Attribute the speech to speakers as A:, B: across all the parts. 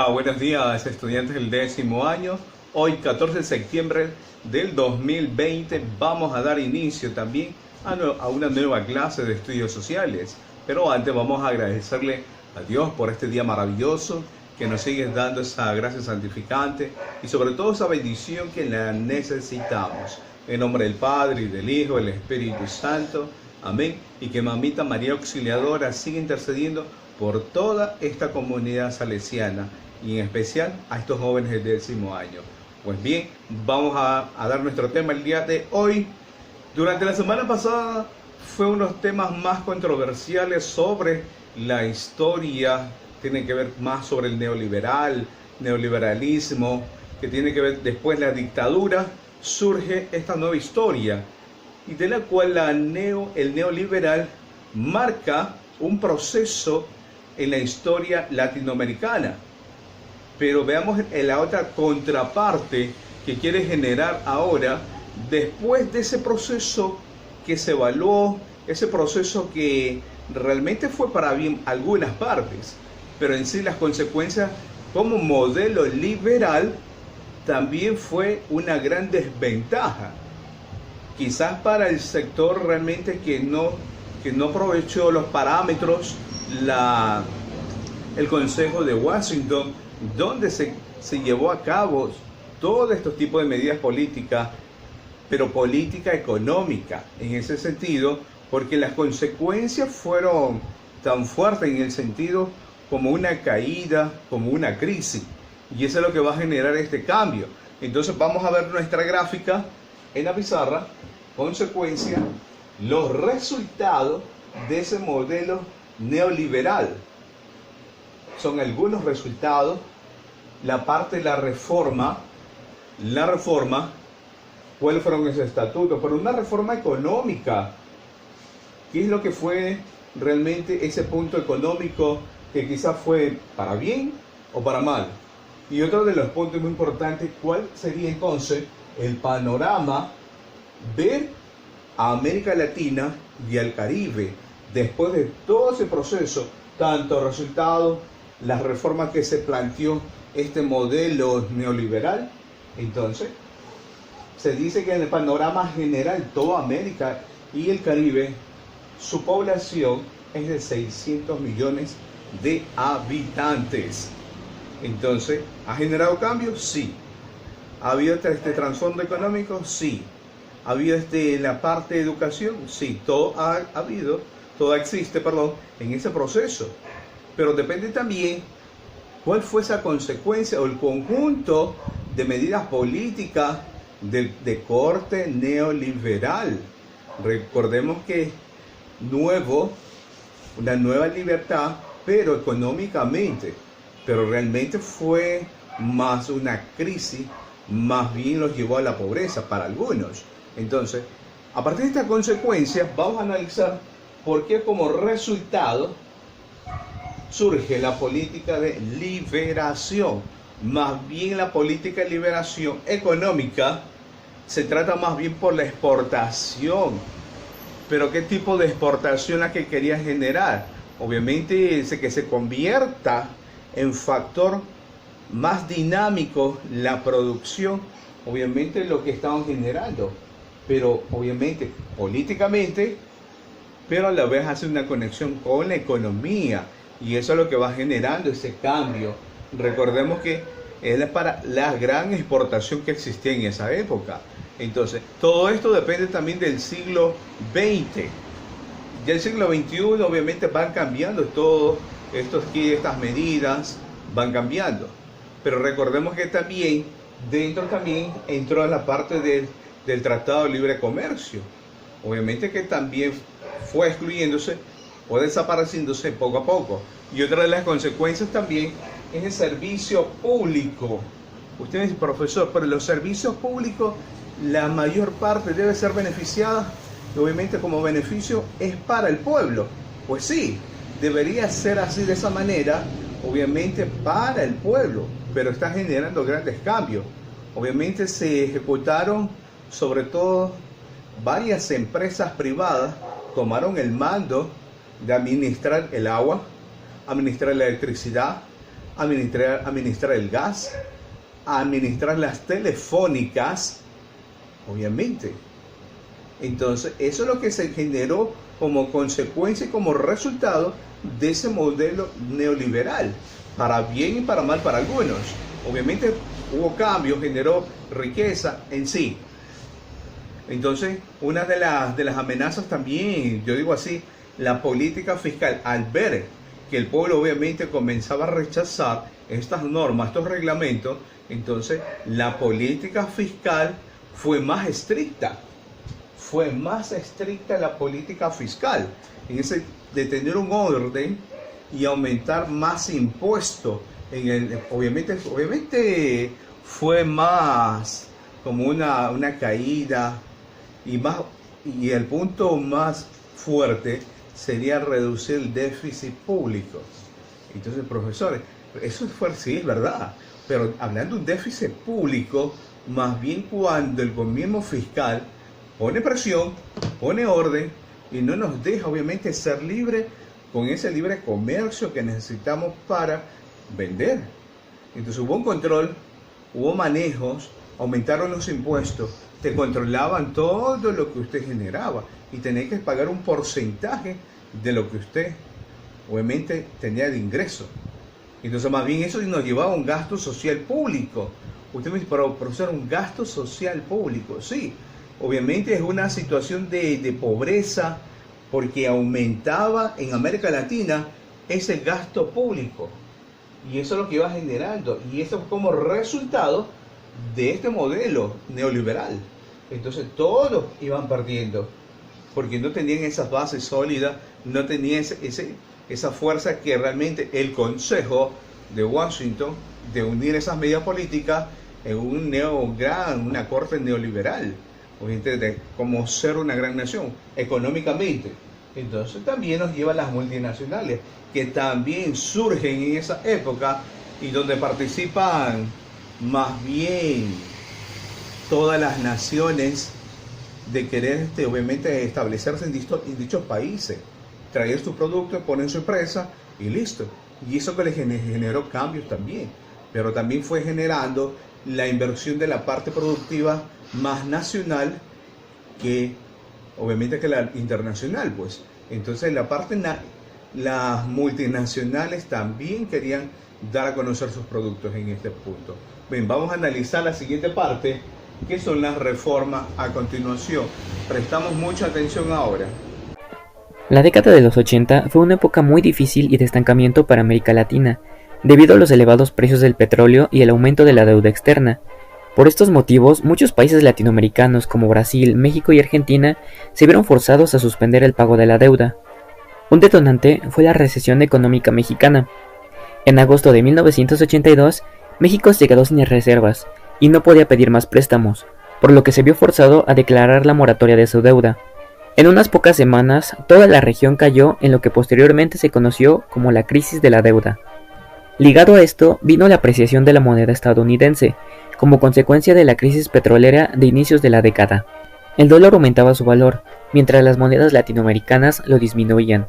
A: Hola, buenos días estudiantes del 10º año. Hoy 14 de septiembre del 2020 vamos a dar inicio también a una nueva clase de estudios sociales. Pero antes vamos a agradecerle a Dios por este día maravilloso que nos sigue dando esa gracia santificante y sobre todo esa bendición que la necesitamos. En nombre del Padre, y del Hijo, y del Espíritu Santo. Amén. Y que Mamita María Auxiliadora siga intercediendo por toda esta comunidad salesiana y en especial a estos jóvenes del 10º año. Pues bien, vamos a dar nuestro tema el día de hoy. Durante la semana pasada fue unos temas más controversiales sobre la historia, tiene que ver más sobre el neoliberalismo, que tiene que ver después la dictadura, surge esta nueva historia y de la cual el neoliberal marca un proceso en la historia latinoamericana. Pero veamos la otra contraparte que quiere generar ahora, después de ese proceso que se evaluó, ese proceso que realmente fue para bien algunas partes, pero en sí las consecuencias como modelo liberal también fue una gran desventaja. Quizás para el sector realmente que no aprovechó los parámetros, el Consejo de Washington, donde se llevó a cabo todos estos tipos de medidas políticas, pero política económica en ese sentido, porque las consecuencias fueron tan fuertes en el sentido como una caída, como una crisis, y eso es lo que va a generar este cambio. Entonces vamos a ver nuestra gráfica en la pizarra, consecuencia, los resultados de ese modelo neoliberal. Son algunos resultados, la parte de la reforma, ¿cuáles fueron esos estatutos? Pero una reforma económica, ¿qué es lo que fue realmente ese punto económico que quizás fue para bien o para mal? Y otro de los puntos muy importantes, ¿cuál sería entonces el panorama ver a América Latina y al Caribe después de todo ese proceso, tanto resultados, las reformas que se planteó este modelo neoliberal? Entonces, se dice que en el panorama general, toda América y el Caribe, su población es de 600 millones de habitantes. Entonces, ¿ha generado cambios? Sí. ¿Ha habido este trasfondo económico? Sí. ¿Ha habido la parte de educación? Sí. Todo existe en ese proceso. Pero depende también cuál fue esa consecuencia o el conjunto de medidas políticas de corte neoliberal. Recordemos que una nueva libertad, pero económicamente, pero realmente fue más una crisis, más bien los llevó a la pobreza para algunos. Entonces, a partir de esta consecuencia, vamos a analizar por qué como resultado surge la política de liberación. Más bien la política de liberación económica se trata más bien por la exportación. Pero ¿qué tipo de exportación la que quería generar? Obviamente que se convierta en factor más dinámico la producción, obviamente lo que estaban generando, pero obviamente políticamente, pero a la vez hace una conexión con la economía y eso es lo que va generando ese cambio. Recordemos que es para la gran exportación que existía en esa época. Entonces, todo esto depende también del siglo XX. Ya el siglo XXI obviamente van cambiando estas medidas, van cambiando. Pero recordemos que también entró la parte del Tratado de Libre Comercio. Obviamente que también fue excluyéndose o desapareciéndose poco a poco. Y otra de las consecuencias también es el servicio público. Usted dice, profesor, pero los servicios públicos, la mayor parte debe ser beneficiada, y obviamente como beneficio es para el pueblo. Pues sí, debería ser así de esa manera, obviamente para el pueblo, pero está generando grandes cambios. Obviamente se ejecutaron, sobre todo, varias empresas privadas tomaron el mando de administrar el agua, administrar la electricidad, administrar el gas, administrar las telefónicas, obviamente. Entonces, eso es lo que se generó como consecuencia y como resultado de ese modelo neoliberal, para bien y para mal para algunos. Obviamente hubo cambios, generó riqueza en sí. Entonces, una de las amenazas también, yo digo así, la política fiscal, al ver que el pueblo obviamente comenzaba a rechazar estas normas, estos reglamentos, entonces la política fiscal fue más estricta. Fue más estricta la política fiscal, en ese de tener un orden y aumentar más impuestos. Obviamente fue más como una caída y el punto más fuerte sería reducir el déficit público. Entonces, profesores, eso fue, sí, es verdad, pero hablando de un déficit público, más bien cuando el gobierno fiscal pone presión, pone orden y no nos deja obviamente ser libres con ese libre comercio que necesitamos para vender. Entonces hubo un control, hubo manejos, aumentaron los impuestos, te controlaban todo lo que usted generaba y tenía que pagar un porcentaje de lo que usted obviamente tenía de ingreso. Entonces más bien eso nos llevaba a un gasto social público. Usted me dice, pero profesor, un gasto social público, sí. Obviamente es una situación de pobreza porque aumentaba en América Latina ese gasto público. Y eso es lo que iba generando. Y eso como resultado de este modelo neoliberal. Entonces todos iban perdiendo porque no tenían esas bases sólidas, no tenían esa fuerza que realmente el Consejo de Washington de unir esas medidas políticas en una corte neoliberal, como ser una gran nación económicamente. Entonces también nos lleva a las multinacionales que también surgen en esa época y donde participan más bien todas las naciones de querer obviamente establecerse en dichos países, traer sus productos, poner su empresa y listo. Y eso que les generó cambios también, pero también fue generando la inversión de la parte productiva más nacional que obviamente que la internacional, pues. Entonces las multinacionales también querían dar a conocer sus productos en este punto. Bien, vamos a analizar la siguiente parte, que son las reformas a continuación. Prestamos mucha atención ahora.
B: La década de los 80 fue una época muy difícil y de estancamiento para América Latina, debido a los elevados precios del petróleo y el aumento de la deuda externa. Por estos motivos, muchos países latinoamericanos como Brasil, México y Argentina se vieron forzados a suspender el pago de la deuda. Un detonante fue la recesión económica mexicana. En agosto de 1982, México se quedó sin reservas y no podía pedir más préstamos, por lo que se vio forzado a declarar la moratoria de su deuda. En unas pocas semanas, toda la región cayó en lo que posteriormente se conoció como la crisis de la deuda. Ligado a esto vino la apreciación de la moneda estadounidense, como consecuencia de la crisis petrolera de inicios de la década. El dólar aumentaba su valor, mientras las monedas latinoamericanas lo disminuían.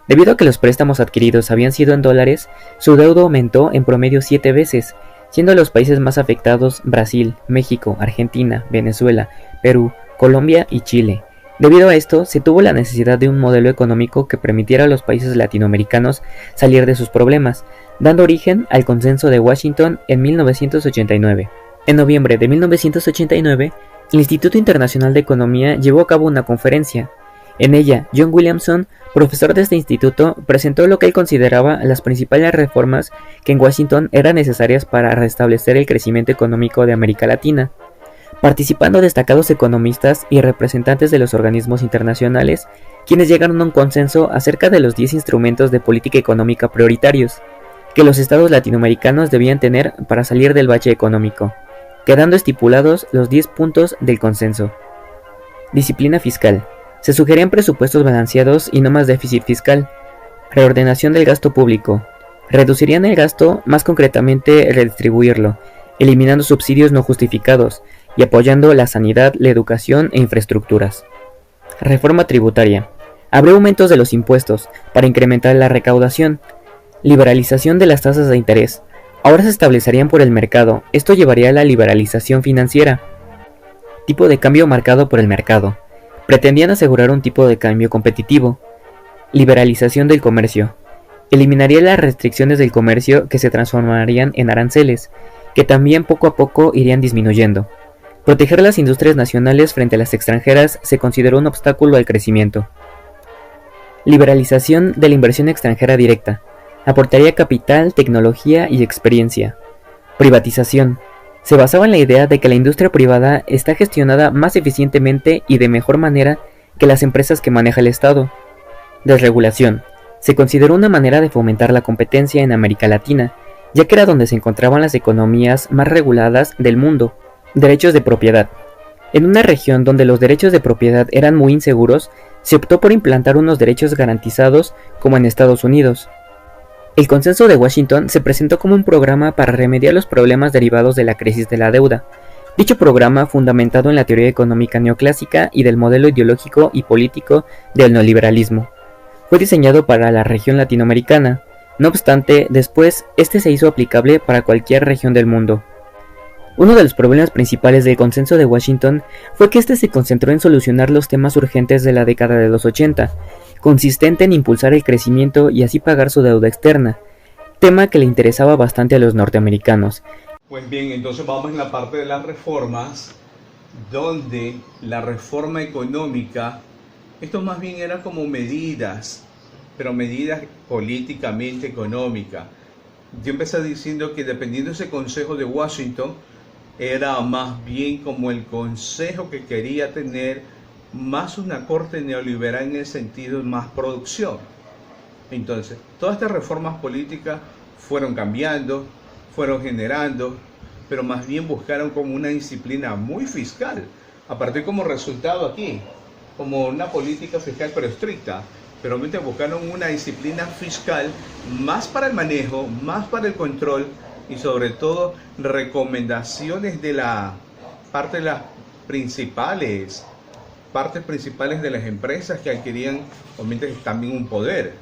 B: Debido a que los préstamos adquiridos habían sido en dólares, su deuda aumentó en promedio 7 veces, siendo los países más afectados Brasil, México, Argentina, Venezuela, Perú, Colombia y Chile. Debido a esto, se tuvo la necesidad de un modelo económico que permitiera a los países latinoamericanos salir de sus problemas, dando origen al Consenso de Washington en 1989. En noviembre de 1989, el Instituto Internacional de Economía llevó a cabo una conferencia. En ella, John Williamson, profesor de este instituto, presentó lo que él consideraba las principales reformas que en Washington eran necesarias para restablecer el crecimiento económico de América Latina. Participando destacados economistas y representantes de los organismos internacionales, quienes llegaron a un consenso acerca de los 10 instrumentos de política económica prioritarios que los estados latinoamericanos debían tener para salir del bache económico, quedando estipulados los 10 puntos del consenso. Disciplina fiscal. Se sugerían presupuestos balanceados y no más déficit fiscal. Reordenación del gasto público. Reducirían el gasto, más concretamente redistribuirlo, eliminando subsidios no justificados y apoyando la sanidad, la educación e infraestructuras. Reforma tributaria. Habrá aumentos de los impuestos para incrementar la recaudación. Liberalización de las tasas de interés, ahora se establecerían por el mercado. Esto llevaría a la liberalización financiera. Tipo de cambio marcado por el mercado. Pretendían asegurar un tipo de cambio competitivo. Liberalización del comercio. Eliminaría las restricciones del comercio que se transformarían en aranceles, que también poco a poco irían disminuyendo. Proteger las industrias nacionales frente a las extranjeras se consideró un obstáculo al crecimiento. Liberalización de la inversión extranjera directa. Aportaría capital, tecnología y experiencia. Privatización. Se basaba en la idea de que la industria privada está gestionada más eficientemente y de mejor manera que las empresas que maneja el Estado. Desregulación. Se consideró una manera de fomentar la competencia en América Latina, ya que era donde se encontraban las economías más reguladas del mundo. Derechos de propiedad. En una región donde los derechos de propiedad eran muy inseguros, se optó por implantar unos derechos garantizados como en Estados Unidos. El Consenso de Washington se presentó como un programa para remediar los problemas derivados de la crisis de la deuda. Dicho programa, fundamentado en la teoría económica neoclásica y del modelo ideológico y político del neoliberalismo, fue diseñado para la región latinoamericana. No obstante, después este se hizo aplicable para cualquier región del mundo. Uno de los problemas principales del Consenso de Washington fue que este se concentró en solucionar los temas urgentes de la década de los 80, consistente en impulsar el crecimiento y así pagar su deuda externa, tema que le interesaba bastante a los norteamericanos.
A: Pues bien, entonces vamos en la parte de las reformas, donde la reforma económica, esto más bien era como medidas, pero medidas políticamente económicas. Yo empecé diciendo que dependiendo de ese Consejo de Washington, era más bien como el consejo que quería tener más una corte neoliberal en el sentido de más producción. Entonces, todas estas reformas políticas fueron cambiando, fueron generando, pero más bien buscaron como una disciplina muy fiscal, a partir como resultado aquí, como una política fiscal pero estricta, pero realmente buscaron una disciplina fiscal más para el manejo, más para el control y sobre todo recomendaciones de la parte de las partes principales de las empresas que adquirían obviamente también un poder.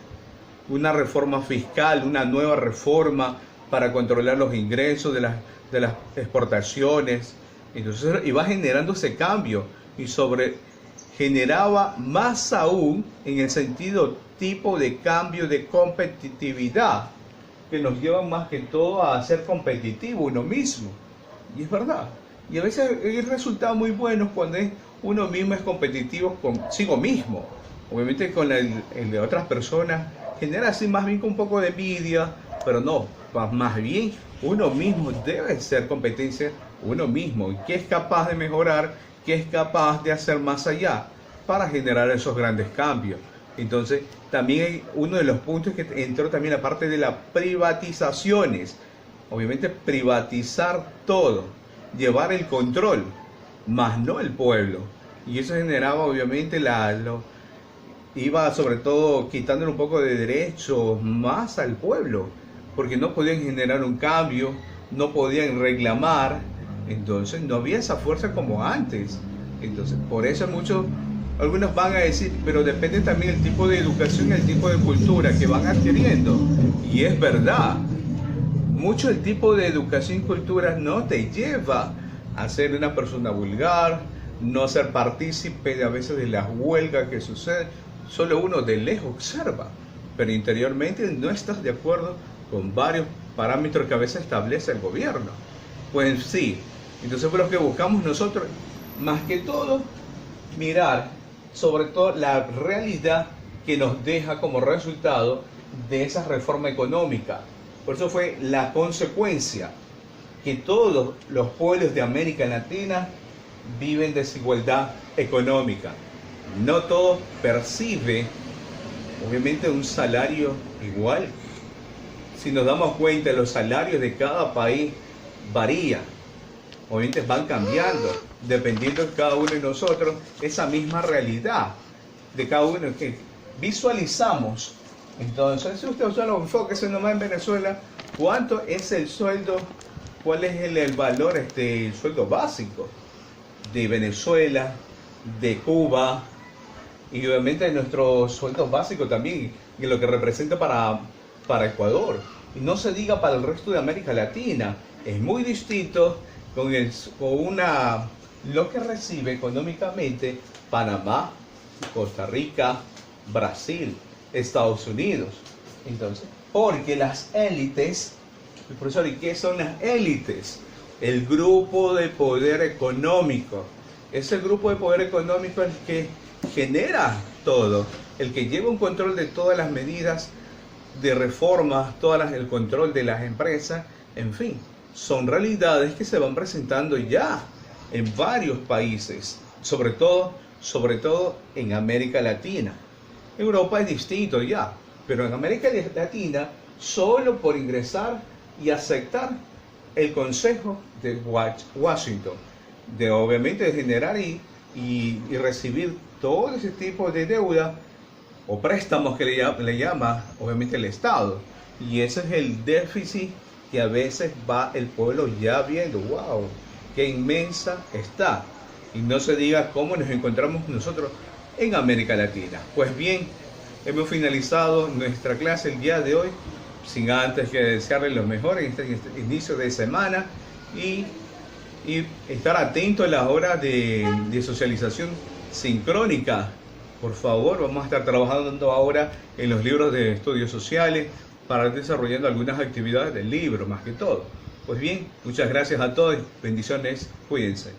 A: Una reforma fiscal, una nueva reforma para controlar los ingresos de las exportaciones. Entonces iba generando ese cambio y generaba más aún en el sentido tipo de cambio de competitividad que nos lleva más que todo a ser competitivo uno mismo. Y es verdad. Y a veces hay resultados muy buenos cuando uno mismo es competitivo consigo mismo. Obviamente con el de otras personas genera así más bien un poco de envidia, pero no, más bien uno mismo debe ser competencia uno mismo y que es capaz de mejorar, que es capaz de hacer más allá para generar esos grandes cambios. Entonces también hay uno de los puntos que entró también la parte de las privatizaciones. Obviamente privatizar todo, llevar el control, más no el pueblo. Y eso generaba obviamente iba sobre todo quitándole un poco de derechos más al pueblo, porque no podían generar un cambio, no podían reclamar, entonces no había esa fuerza como antes. Entonces por eso algunos van a decir, pero depende también del tipo de educación y el tipo de cultura que van adquiriendo. Y es verdad, mucho el tipo de educación y cultura no te lleva a ser una persona vulgar, no ser partícipe a veces de las huelgas que suceden. Solo uno de lejos observa, pero interiormente no estás de acuerdo con varios parámetros que a veces establece el gobierno. Pues sí, entonces por lo que buscamos nosotros, más que todo, mirar sobre todo la realidad que nos deja como resultado de esa reforma económica. Por eso fue la consecuencia que todos los pueblos de América Latina viven desigualdad económica. No todos perciben, obviamente, un salario igual. Si nos damos cuenta, los salarios de cada país varían. Obviamente van cambiando, dependiendo de cada uno de nosotros, esa misma realidad de cada uno que visualizamos. Entonces, si usted solo enfóquese nomás en Venezuela, ¿cuánto es el sueldo? ¿Cuál es el valor, el sueldo básico de Venezuela, de Cuba y obviamente nuestro sueldo básico también, y lo que representa para Ecuador? Y no se diga para el resto de América Latina. Es muy distinto lo que recibe económicamente Panamá, Costa Rica, Brasil, Estados Unidos. Entonces, porque las élites, el profesor, ¿y qué son las élites? El grupo de poder económico. Es el grupo de poder económico el que genera todo, el que lleva un control de todas las medidas de reforma, el control de las empresas, en fin, son realidades que se van presentando ya en varios países, sobre todo en América Latina. Europa es distinto ya, pero en América Latina, solo por ingresar y aceptar el Consejo de Washington, obviamente de generar y recibir todo ese tipo de deuda o préstamos que le llama obviamente el Estado, y ese es el déficit que a veces va el pueblo ya viendo. ¡Wow! ¡Qué inmensa está! Y no se diga cómo nos encontramos nosotros en América Latina. Pues bien, hemos finalizado nuestra clase el día de hoy, sin antes que desearles lo mejor en este inicio de semana y estar atento a las horas de socialización sincrónica. Por favor, vamos a estar trabajando ahora en los libros de estudios sociales para ir desarrollando algunas actividades del libro, más que todo. Pues bien, muchas gracias a todos, bendiciones, cuídense.